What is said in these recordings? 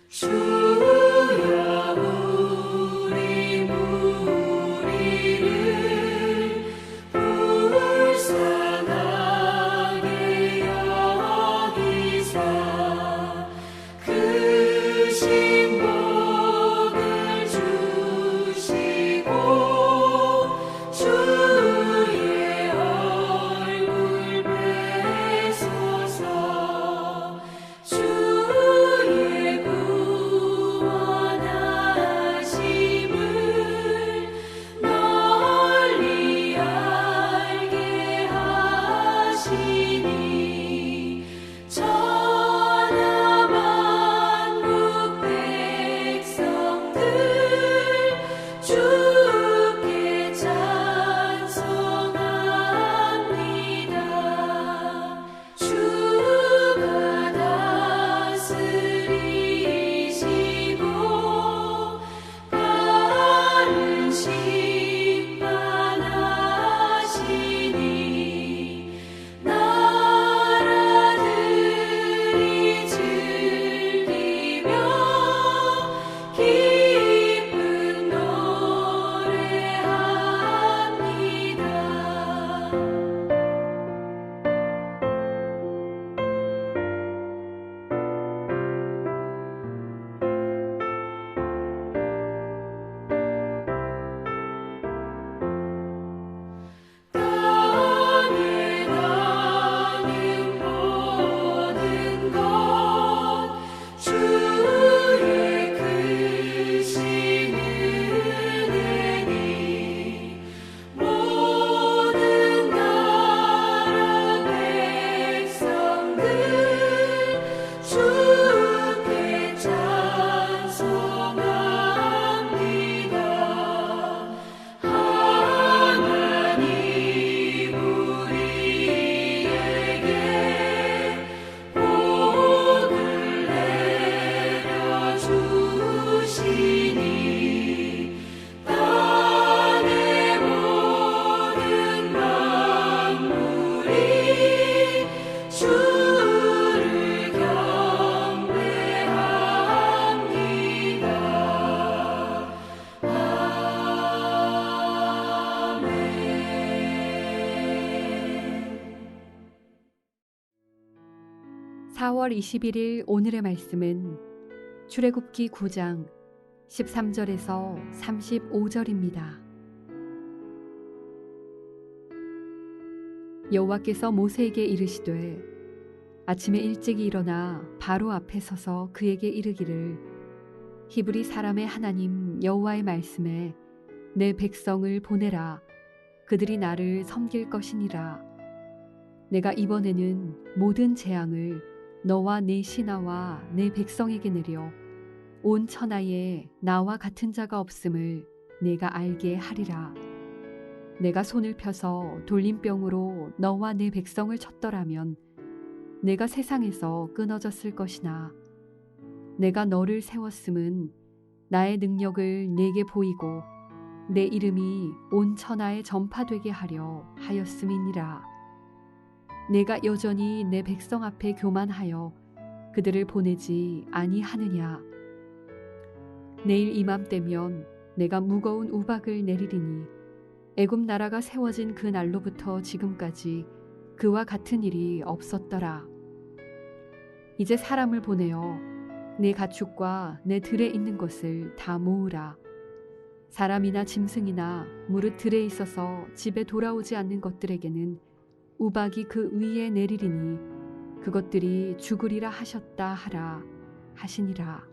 주여 우리 무리를 불쌍하게 여기사 그 신복을 주시고 주의 얼굴 뵈소서. 주의 구원하심을 널리 알게 하시니 천하 만국 백성들 주께 찬송합니다. 주가 다스리시고 바른 심판하시니 나라들이 즐기며 기쁜 노래합니다. 땅에 나는 모든 것 주의 크신 은혜니 모든 나라 백성들 주께 찬송합니다. 하나님 우리에게 복을 내려주시니 땅의 모든 만물이 주를 경배합니다. 아멘. 4월 21일 오늘의 말씀은 출애굽기 9장 13절에서 35절입니다. 여호와께서 모세에게 이르시되 아침에 일찍 일어나 바로 앞에 서서 그에게 이르기를 히브리 사람의 하나님 여호와의 말씀에 내 백성을 보내라. 그들이 나를 섬길 것이니라. 내가 이번에는 모든 재앙을 너와 네 신하와 내 백성에게 내려 온 천하에 나와 같은 자가 없음을 내가 알게 하리라. 내가 손을 펴서 돌림병으로 너와 내 백성을 쳤더라면 내가 세상에서 끊어졌을 것이나 내가 너를 세웠음은 나의 능력을 내게 보이고 내 이름이 온 천하에 전파되게 하려 하였음이니라. 내가 여전히 내 백성 앞에 교만하여 그들을 보내지 아니하느냐. 내일 이맘때면 내가 무거운 우박을 내리리니 애굽 나라가 세워진 그 날로부터 지금까지 그와 같은 일이 없었더라. 이제 사람을 보내어 내 가축과 내 들에 있는 것을 다 모으라. 사람이나 짐승이나 무릇 들에 있어서 집에 돌아오지 않는 것들에게는 우박이 그 위에 내리리니 그것들이 죽으리라 하셨다 하라 하시니라.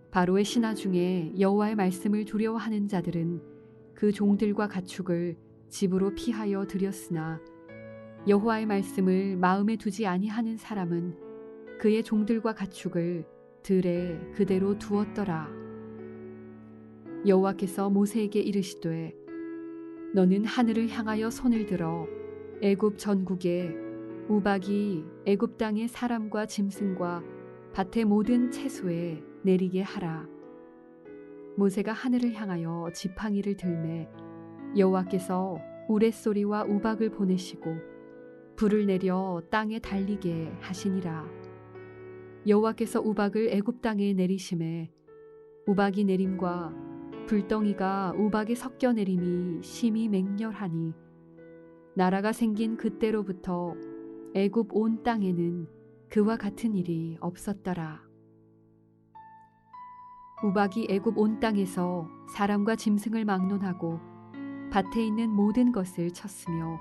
바로의 신하 중에 여호와의 말씀을 두려워하는 자들은 그 종들과 가축을 집으로 피하여 들였으나 여호와의 말씀을 마음에 두지 아니하는 사람은 그의 종들과 가축을 들에 그대로 두었더라. 여호와께서 모세에게 이르시되 너는 하늘을 향하여 손을 들어 애굽 전국에 우박이 애굽 땅의 사람과 짐승과 밭의 모든 채소에 내리게 하라. 모세가 하늘을 향하여 지팡이를 들매 여호와께서 우레소리와 우박을 보내시고 불을 내려 땅에 달리게 하시니라. 여호와께서 우박을 애굽 땅에 내리심에 우박이 내림과 불덩이가 우박에 섞여 내림이 심히 맹렬하니 나라가 생긴 그때로부터 애굽 온 땅에는 그와 같은 일이 없었더라. 우박이 애굽 온 땅에서 사람과 짐승을 막론하고 밭에 있는 모든 것을 쳤으며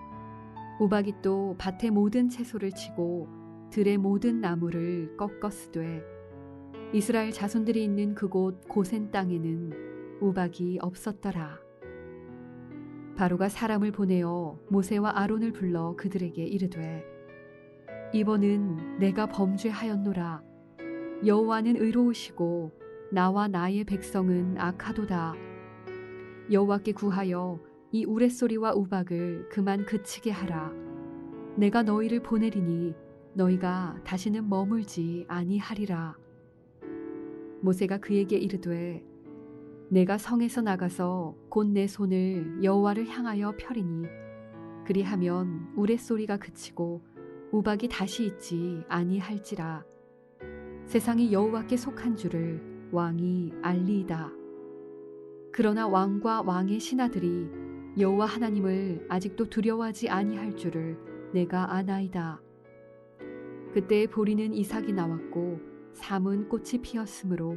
우박이 또 밭의 모든 채소를 치고 들의 모든 나무를 꺾었으되 이스라엘 자손들이 있는 그곳 고센 땅에는 우박이 없었더라. 바로가 사람을 보내어 모세와 아론을 불러 그들에게 이르되 이번은 내가 범죄하였노라. 여호와는 의로우시고 나와 나의 백성은 악하도다. 여호와께 구하여 이 우레소리와 우박을 그만 그치게 하라. 내가 너희를 보내리니 너희가 다시는 머물지 아니하리라. 모세가 그에게 이르되 내가 성에서 나가서 곧 내 손을 여호와를 향하여 펴리니 그리하면 우레소리가 그치고 우박이 다시 있지 아니할지라. 세상이 여호와께 속한 줄을 왕이 알리이다. 그러나 왕과 왕의 신하들이 여호와 하나님을 아직도 두려워하지 아니할 줄을 내가 아나이다. 그때 보리는 이삭이 나왔고 삼은 꽃이 피었으므로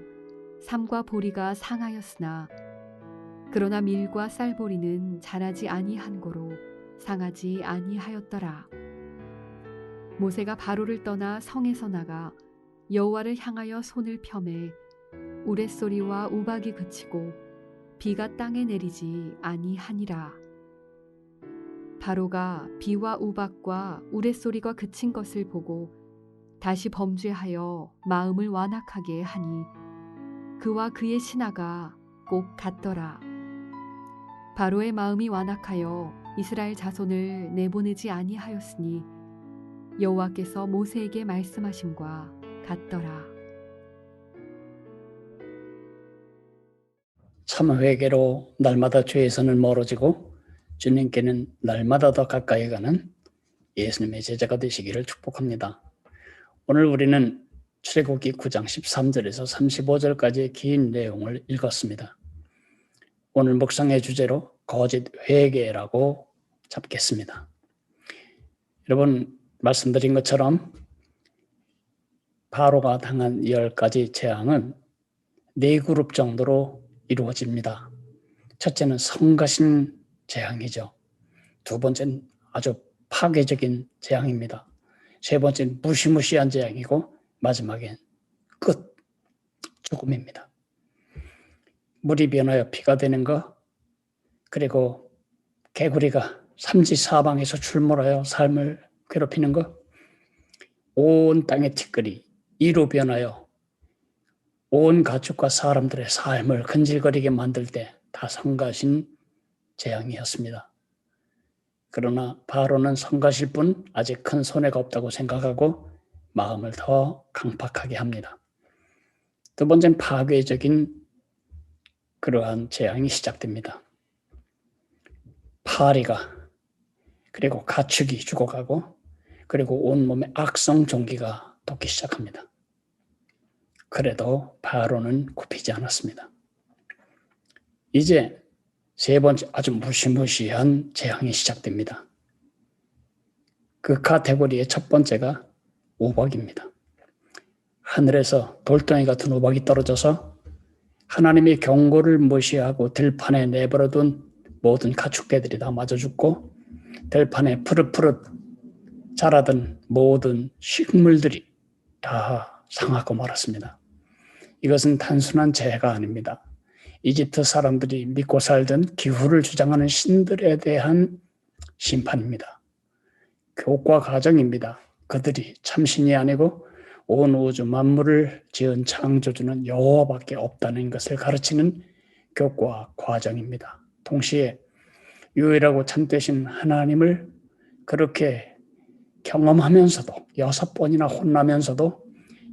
삼과 보리가 상하였으나 그러나 밀과 쌀보리는 자라지 아니한 고로 상하지 아니하였더라. 모세가 바로를 떠나 성에서 나가 여호와를 향하여 손을 펴매 우레소리와 우박이 그치고 비가 땅에 내리지 아니하니라. 바로가 비와 우박과 우레소리가 그친 것을 보고 다시 범죄하여 마음을 완악하게 하니 그와 그의 신하가 꼭 같더라. 바로의 마음이 완악하여 이스라엘 자손을 내보내지 아니하였으니 여호와께서 모세에게 말씀하심과 같더라. 참 회개로 날마다 죄에서는 멀어지고 주님께는 날마다 더 가까이 가는 예수님의 제자가 되시기를 축복합니다. 오늘 우리는 출애굽기 9장 13절에서 35절까지의 긴 내용을 읽었습니다. 오늘 묵상의 주제로 거짓 회개라고 잡겠습니다. 여러분 말씀드린 것처럼 바로가 당한 10가지 재앙은 4그룹 정도로 이루어집니다. 첫째는 성가신 재앙이죠. 두 번째는 아주 파괴적인 재앙입니다. 세 번째는 무시무시한 재앙이고 마지막엔 끝, 죽음입니다. 물이 변하여 피가 되는 것, 그리고 개구리가 삼지사방에서 출몰하여 삶을 괴롭히는 것, 온 땅의 티끌이 이로 변하여 온 가축과 사람들의 삶을 근질거리게 만들 때 다 성가신 재앙이었습니다. 그러나 바로는 성가실 뿐 아직 큰 손해가 없다고 생각하고 마음을 더 강팍하게 합니다. 두 번째는 파괴적인 그러한 재앙이 시작됩니다. 파리가 그리고 가축이 죽어가고 그리고 온몸에 악성 종기가 돋기 시작합니다. 그래도 바로는 굽히지 않았습니다. 이제 세 번째 아주 무시무시한 재앙이 시작됩니다. 그 카테고리의 첫 번째가 우박입니다. 하늘에서 돌덩이 같은 우박이 떨어져서 하나님의 경고를 무시하고 들판에 내버려둔 모든 가축개들이 다 맞아 죽고 들판에 푸릇푸릇 자라던 모든 식물들이 다 상하고 말았습니다. 이것은 단순한 재해가 아닙니다. 이집트 사람들이 믿고 살던 기후를 주장하는 신들에 대한 심판입니다. 교과 과정입니다. 그들이 참신이 아니고 온 우주 만물을 지은 창조주는 여호와밖에 없다는 것을 가르치는 교과 과정입니다. 동시에 유일하고 참되신 하나님을 그렇게 경험하면서도 6번이나 혼나면서도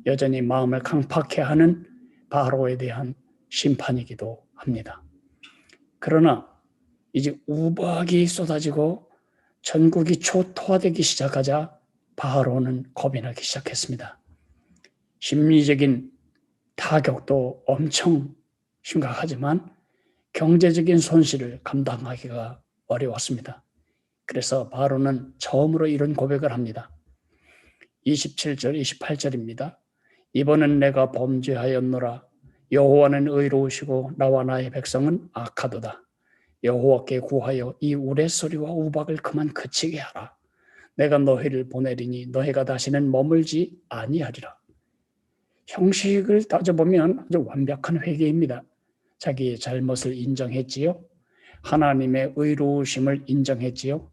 여전히 마음을 강팍해 하는 바로에 대한 심판이기도 합니다. 그러나 이제 우박이 쏟아지고 전국이 초토화되기 시작하자 바로는 겁이 나기 시작했습니다. 심리적인 타격도 엄청 심각하지만 경제적인 손실을 감당하기가 어려웠습니다. 그래서 바로는 처음으로 이런 고백을 합니다. 27절, 28절입니다. 이번은 내가 범죄하였노라. 여호와는 의로우시고 나와 나의 백성은 악하도다. 여호와께 구하여 이 우레소리와 우박을 그만 그치게 하라. 내가 너희를 보내리니 너희가 다시는 머물지 아니하리라. 형식을 따져보면 아주 완벽한 회개입니다. 자기의 잘못을 인정했지요. 하나님의 의로우심을 인정했지요.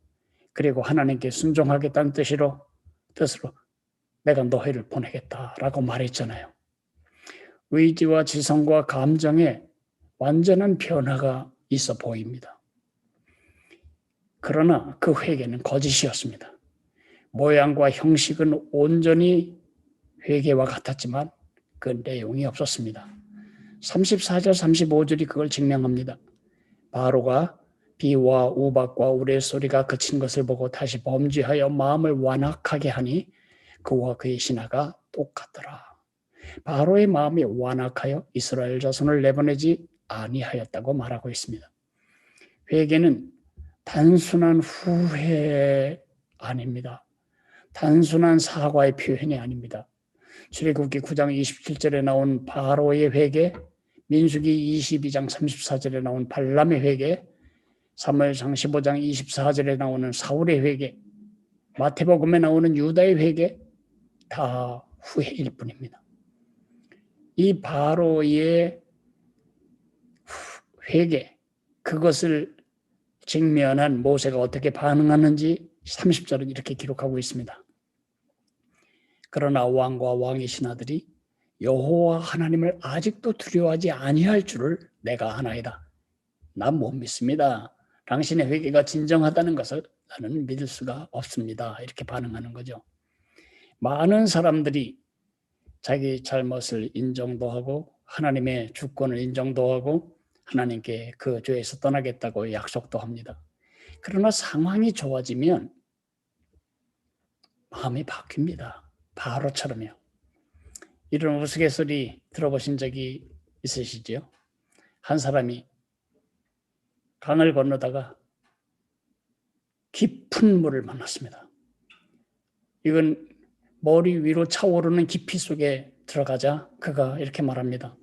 그리고 하나님께 순종하겠다는 뜻으로 내가 너희를 보내겠다라고 말했잖아요. 의지와 지성과 감정에 완전한 변화가 있어 보입니다. 그러나 그 회개는 거짓이었습니다. 모양과 형식은 온전히 회개와 같았지만 그 내용이 없었습니다. 34절, 35절이 그걸 증명합니다. 바로가 비와 우박과 우레소리가 그친 것을 보고 다시 범죄하여 마음을 완악하게 하니 그와 그의 신하가 똑같더라. 바로의 마음이 완악하여 이스라엘 자손을 내보내지 아니하였다고 말하고 있습니다. 회개는 단순한 후회 아닙니다. 단순한 사과의 표현이 아닙니다. 출애굽기 9장 27절에 나온 바로의 회개, 민수기 22장 34절에 나온 발람의 회개, 사무엘상 15장 24절에 나오는 사울의 회개, 마태복음에 나오는 유다의 회개, 다 후회일 뿐입니다. 이 바로의 회개, 그것을 직면한 모세가 어떻게 반응하는지 30절은 이렇게 기록하고 있습니다. 그러나 왕과 왕의 신하들이 여호와 하나님을 아직도 두려워하지 아니할 줄을 내가 아나이다. 난 못 믿습니다. 당신의 회개가 진정하다는 것을 나는 믿을 수가 없습니다. 이렇게 반응하는 거죠. 많은 사람들이 자기 잘못을 인정도 하고 하나님의 주권을 인정도 하고 하나님께 그 죄에서 떠나겠다고 약속도 합니다. 그러나 상황이 좋아지면 마음이 바뀝니다. 바로처럼요. 이런 우스갯소리 들어보신 적이 있으시죠? 한 사람이 강을 건너다가 깊은 물을 만났습니다. 이건 머리 위로 차오르는 깊이 속에 들어가자 그가 이렇게 말합니다.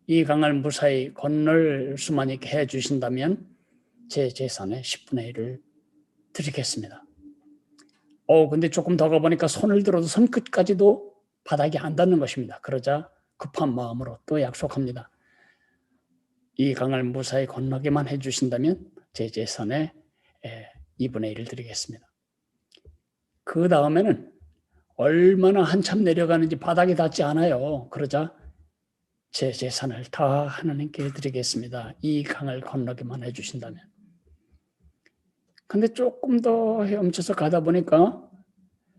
이 강을 무사히 건널 수만 있게 해주신다면 제 재산의 10분의 1을 드리겠습니다. 근데 조금 더 가보니까 손을 들어도 손끝까지도 바닥이 안 닿는 것입니다. 그러자 급한 마음으로 또 약속합니다. 이 강을 무사히 건너게만 해주신다면 제 재산의 2분의 1을 드리겠습니다. 그 다음에는 얼마나 한참 내려가는지 바닥에 닿지 않아요. 그러자 제 재산을 다 하나님께 드리겠습니다. 이 강을 건너게만 해주신다면. 근데 조금 더 헤엄쳐서 가다 보니까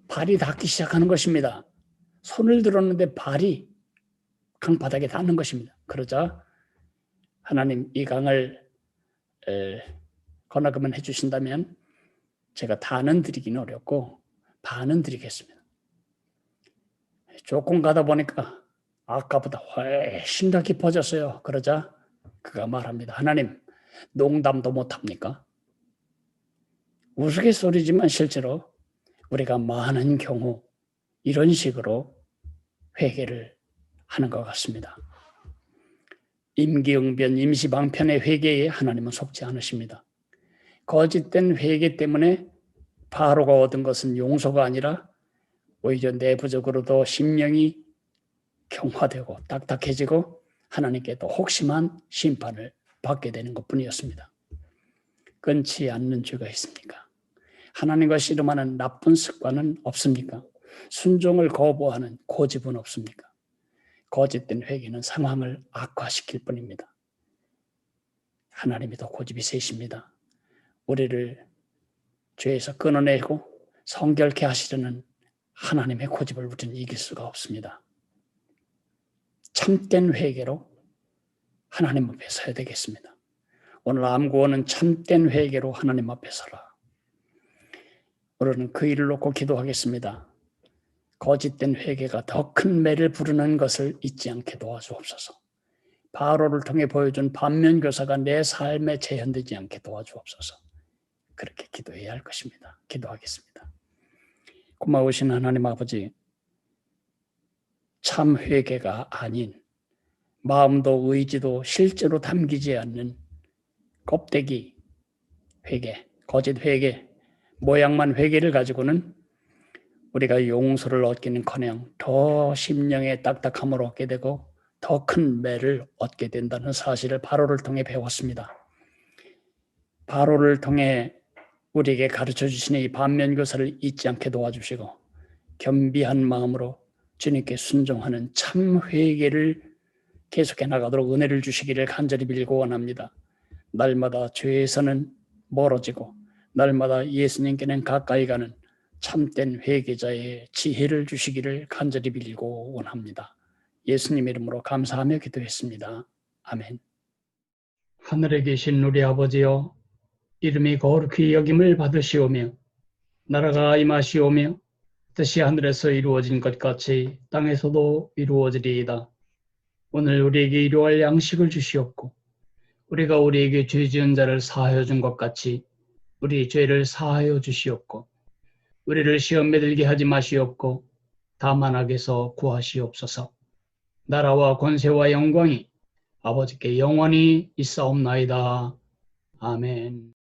발이 닿기 시작하는 것입니다. 손을 들었는데 발이 강바닥에 닿는 것입니다. 그러자 하나님 이 강을 건너게만 해주신다면 제가 다는 드리기는 어렵고 반은 드리겠습니다. 조금 가다 보니까 아까보다 훨씬 더 깊어졌어요. 그러자 그가 말합니다. 하나님 농담도 못합니까? 우스갯소리지만 실제로 우리가 많은 경우 이런 식으로 회개를 하는 것 같습니다. 임기응변, 임시방편의 회개에 하나님은 속지 않으십니다. 거짓된 회개 때문에 바로가 얻은 것은 용서가 아니라 오히려 내부적으로도 심령이 경화되고 딱딱해지고 하나님께 또 혹심한 심판을 받게 되는 것뿐이었습니다. 끊지 않는 죄가 있습니까? 하나님과 씨름하는 나쁜 습관은 없습니까? 순종을 거부하는 고집은 없습니까? 거짓된 회개는 상황을 악화시킬 뿐입니다. 하나님이 더 고집이 세십니다. 우리를 죄에서 끊어내고 성결케 하시려는 하나님의 고집을 우리는 이길 수가 없습니다. 참된 회개로 하나님 앞에 서야 되겠습니다. 오늘 암구원은 참된 회개로 하나님 앞에 서라. 오늘은 그 일을 놓고 기도하겠습니다. 거짓된 회개가 더 큰 매를 부르는 것을 잊지 않게 도와주옵소서. 바로를 통해 보여준 반면교사가 내 삶에 재현되지 않게 도와주옵소서. 그렇게 기도해야 할 것입니다. 기도하겠습니다. 고마우신 하나님 아버지, 참 회개가 아닌 마음도 의지도 실제로 담기지 않는 껍데기 회개, 거짓 회개, 모양만 회개를 가지고는 우리가 용서를 얻기는커녕 더 심령의 딱딱함을 얻게 되고 더 큰 매를 얻게 된다는 사실을 바로를 통해 배웠습니다. 바로를 통해 우리에게 가르쳐 주시는 이 반면교사를 잊지 않게 도와주시고 겸비한 마음으로 주님께 순종하는 참 회개를 계속해 나가도록 은혜를 주시기를 간절히 빌고 원합니다. 날마다 죄에서는 멀어지고 날마다 예수님께는 가까이 가는 참된 회개자의 지혜를 주시기를 간절히 빌고 원합니다. 예수님 이름으로 감사하며 기도했습니다. 아멘. 하늘에 계신 우리 아버지여, 이름이 거룩히 여김을 받으시오며 나라가 임하시오며 뜻이 하늘에서 이루어진 것 같이 땅에서도 이루어지리이다. 오늘 우리에게 일용할 양식을 주시옵고 우리가 우리에게 죄 지은 자를 사하여 준 것 같이 우리 죄를 사하여 주시옵고 우리를 시험에 들게 하지 마시옵고 다만 악에서 구하시옵소서. 나라와 권세와 영광이 아버지께 영원히 있사옵나이다. 아멘.